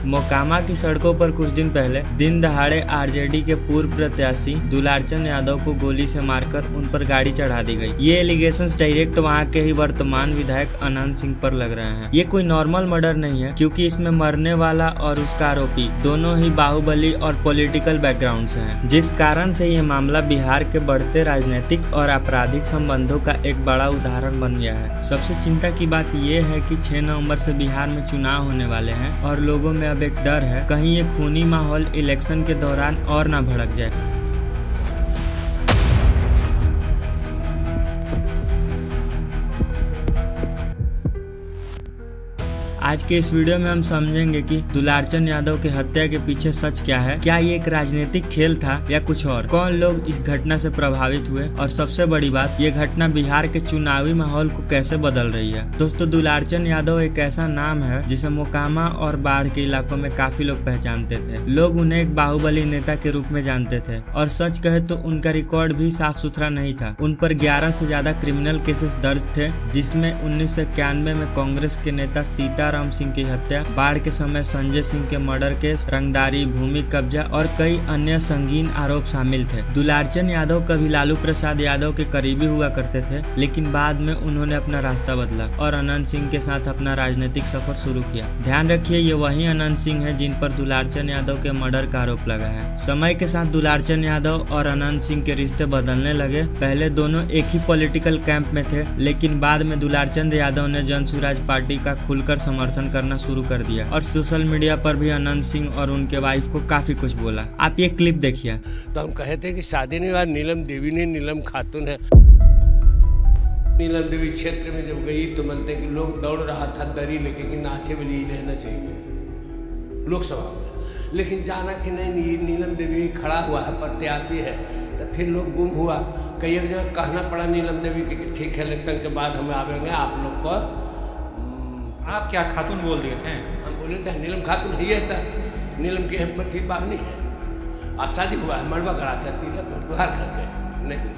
मोकामा की सड़कों पर कुछ दिन पहले दिन दहाड़े आरजेडी के पूर्व प्रत्याशी दुलारचंद यादव को गोली से मारकर उन पर गाड़ी चढ़ा दी गई। ये एलिगेशंस डायरेक्ट वहां के ही वर्तमान विधायक अनंत सिंह पर लग रहे हैं। ये कोई नॉर्मल मर्डर नहीं है, क्योंकि इसमें मरने वाला और उसका आरोपी दोनों ही बाहुबली और पॉलिटिकल बैकग्राउंड से हैं, जिस कारण से ये मामला बिहार के बढ़ते राजनीतिक और आपराधिक संबंधों का एक बड़ा उदाहरण बन गया है। सबसे चिंता की बात ये है कि 6 नवंबर से बिहार में चुनाव होने वाले हैं और लोगों में अब एक डर है कहीं ये खूनी माहौल इलेक्शन के दौरान और ना भड़क जाए। आज के इस वीडियो में हम समझेंगे कि दुलारचंद यादव की हत्या के पीछे सच क्या है, क्या ये एक राजनीतिक खेल था या कुछ और, कौन लोग इस घटना से प्रभावित हुए और सबसे बड़ी बात, ये घटना बिहार के चुनावी माहौल को कैसे बदल रही है। दोस्तों, दुलारचंद यादव एक ऐसा नाम है जिसे मोकामा और बाढ़ के इलाकों में काफी लोग पहचानते थे। लोग उन्हें एक बाहुबली नेता के रूप में जानते थे और सच कहे तो उनका रिकॉर्ड भी साफ सुथरा नहीं था। उन पर 11 से ज्यादा क्रिमिनल केसेस दर्ज थे, जिसमें 1991 में कांग्रेस के नेता सीताराम सिंह की हत्या, बाढ़ के समय संजय सिंह के मर्डर केस, रंगदारी, भूमि कब्जा और कई अन्य संगीन आरोप शामिल थे। दुलारचंद यादव कभी लालू प्रसाद यादव के करीबी हुआ करते थे, लेकिन बाद में उन्होंने अपना रास्ता बदला और अनंत सिंह के साथ अपना राजनीतिक सफर शुरू किया। ध्यान रखिए, ये वही अनंत सिंह है जिन पर दुलारचंद यादव के मर्डर का आरोप लगा है। समय के साथ दुलारचंद यादव और अनंत सिंह के रिश्ते बदलने लगे। पहले दोनों एक ही पॉलिटिकल कैंप में थे, लेकिन बाद में दुलारचंद यादव ने जन स्वराज पार्टी का खुलकर समर्थन करना शुरू कर दिया और सोशल मीडिया पर भी अनंत सिंह और उनके वाइफ को काफी कुछ बोला। आप ये क्लिप देखिए। तो हम कहे थे कि शादी नहीं हुआ, नीलम देवी ने, नीलम खातून है। नीलम देवी क्षेत्र में जब गई तो मनते कि लोग दौड़ रहा था दरी लेके कि नाचे वाली रहना चाहिए लोकसभा में, लेकिन जाना कि नहीं, नीलम देवी खड़ा हुआ है, प्रत्याशी है, तो फिर लोग गुम हुआ। कई एक जगह कहना पड़ा नीलम देवी कि ठीक है, इलेक्शन के बाद हम आवेंगे, आप लोग को। आप क्या खातून बोल दिए थे? हम बोले थे नीलम खातून है, था नीलम की हिम्मत ही बावनी है। और शादी हुआ है, मरवा गड़ा कर तिलक भरद्वार करके नहीं,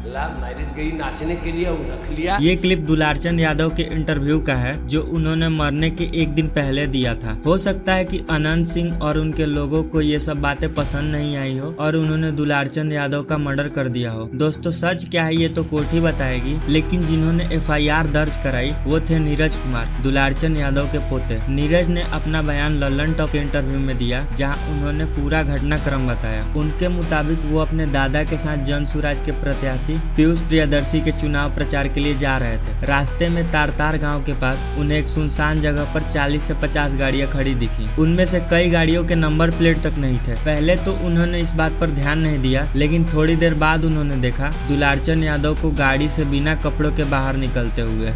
लाभ मैरिज गई नाचने के लिए, वो रख लिया। ये क्लिप दुलारचंद यादव के इंटरव्यू का है जो उन्होंने मरने के एक दिन पहले दिया था। हो सकता है कि अनंत सिंह और उनके लोगों को ये सब बातें पसंद नहीं आई हो और उन्होंने दुलारचंद यादव का मर्डर कर दिया हो। दोस्तों, सच क्या है ये तो कोर्ट ही बताएगी, लेकिन जिन्होंने FIR दर्ज कराई वो थे नीरज कुमार, दुलारचंद यादव के पोते। नीरज ने अपना बयान लल्लन टॉप के इंटरव्यू में दिया, जहाँ उन्होंने पूरा घटनाक्रम बताया। उनके मुताबिक वो अपने दादा के साथ जन स्वराज के प्रत्याशी पीयूष प्रियदर्शी के चुनाव प्रचार के लिए जा रहे थे। रास्ते में तारतार गांव के पास उन्हें एक सुनसान जगह पर 40 से 50 गाड़ियां खड़ी दिखी। उनमें से कई गाड़ियों के नंबर प्लेट तक नहीं थे। पहले तो उन्होंने इस बात पर ध्यान नहीं दिया, लेकिन थोड़ी देर बाद उन्होंने देखा दुलारचंद यादव को गाड़ी से बिना कपड़ों के बाहर निकलते हुए।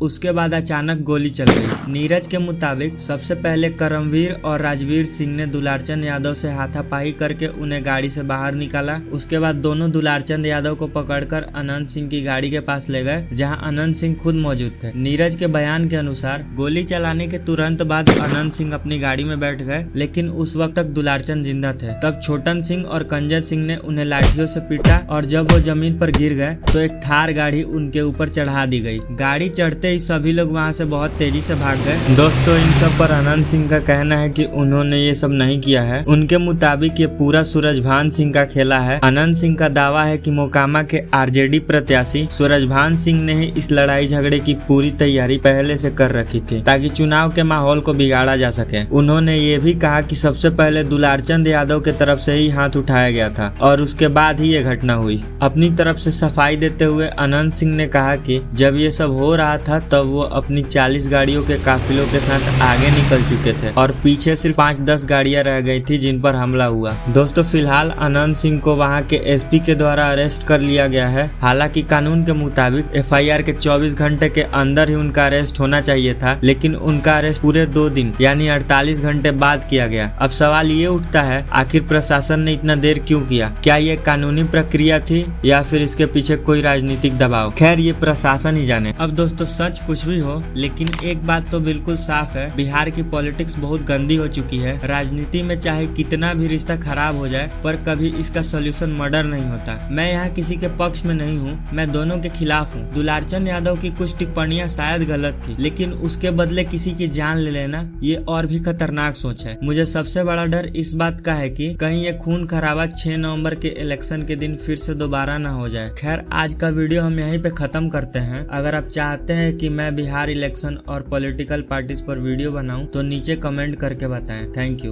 उसके बाद अचानक गोली चल गई। नीरज के मुताबिक सबसे पहले करमवीर और राजवीर सिंह ने दुलारचंद यादव से हाथापाई करके उन्हें गाड़ी से बाहर निकाला। उसके बाद दोनों दुलारचंद यादव को पकड़कर अनंत सिंह की गाड़ी के पास ले गए, जहां अनंत सिंह खुद मौजूद थे। नीरज के बयान के अनुसार गोली चलाने के तुरंत बाद अनंत सिंह अपनी गाड़ी में बैठ गए, लेकिन उस वक्त तक दुलारचंद जिंदा थे। तब छोटन सिंह और कंजन सिंह ने उन्हें लाठियों से पीटा और जब वो जमीन पर गिर गए तो एक थार गाड़ी उनके ऊपर चढ़ा दी गई। गाड़ी चढ़ते ही सभी लोग वहां से बहुत तेजी से भाग गए। दोस्तों, इन सब पर अनंत सिंह का कहना है कि उन्होंने ये सब नहीं किया है। उनके मुताबिक ये पूरा सूरजभान सिंह का खेला है। अनंत सिंह का दावा है कि मोकामा के आरजेडी प्रत्याशी सूरजभान सिंह ने ही इस लड़ाई झगड़े की पूरी तैयारी पहले से कर रखी थी, ताकि चुनाव के माहौल को बिगाड़ा जा सके। उन्होंने ये भी कहा कि सबसे पहले दुलारचंद यादव के तरफ से ही हाथ उठाया गया था और उसके बाद ही ये घटना हुई। अपनी तरफ से सफाई देते हुए अनंत सिंह ने कहा कि जब ये सब हो रहा था तब वो अपनी 40 गाड़ियों के काफिलों के साथ आगे निकल चुके थे और पीछे सिर्फ 5-10 गाड़ियां रह गई थी जिन पर हमला हुआ। दोस्तों, फिलहाल अनंत सिंह को वहां के SP के द्वारा अरेस्ट कर लिया गया है। हालांकि कानून के मुताबिक FIR के 24 घंटे के अंदर ही उनका अरेस्ट होना चाहिए था, लेकिन उनका अरेस्ट पूरे 2 दिन यानी 48 घंटे बाद किया गया। अब सवाल ये उठता है, आखिर प्रशासन ने इतना देर क्यों किया? क्या ये कानूनी प्रक्रिया थी या फिर इसके पीछे कोई राजनीतिक दबाव? खैर, ये प्रशासन ही जाने। अब दोस्तों, सच सच कुछ भी हो, लेकिन एक बात तो बिल्कुल साफ है, बिहार की पॉलिटिक्स बहुत गंदी हो चुकी है। राजनीति में चाहे कितना भी रिश्ता खराब हो जाए, पर कभी इसका सोल्यूशन मर्डर नहीं होता। मैं यहाँ किसी के पक्ष में नहीं हूँ, मैं दोनों के खिलाफ हूँ। दुलारचंद यादव की कुछ टिप्पणियां शायद गलत थी, लेकिन उसके बदले किसी की जान ले लेना ये और भी खतरनाक सोच है। मुझे सबसे बड़ा डर इस बात का है कि कहीं ये खून खराबा 6 नवंबर के इलेक्शन के दिन फिर से दोबारा ना हो जाए। खैर, आज का वीडियो हम यहीं पे खत्म करते हैं। अगर आप चाहते हैं कि मैं बिहार इलेक्शन और पॉलिटिकल पार्टीज पर वीडियो बनाऊं तो नीचे कमेंट करके बताएं। Thank you.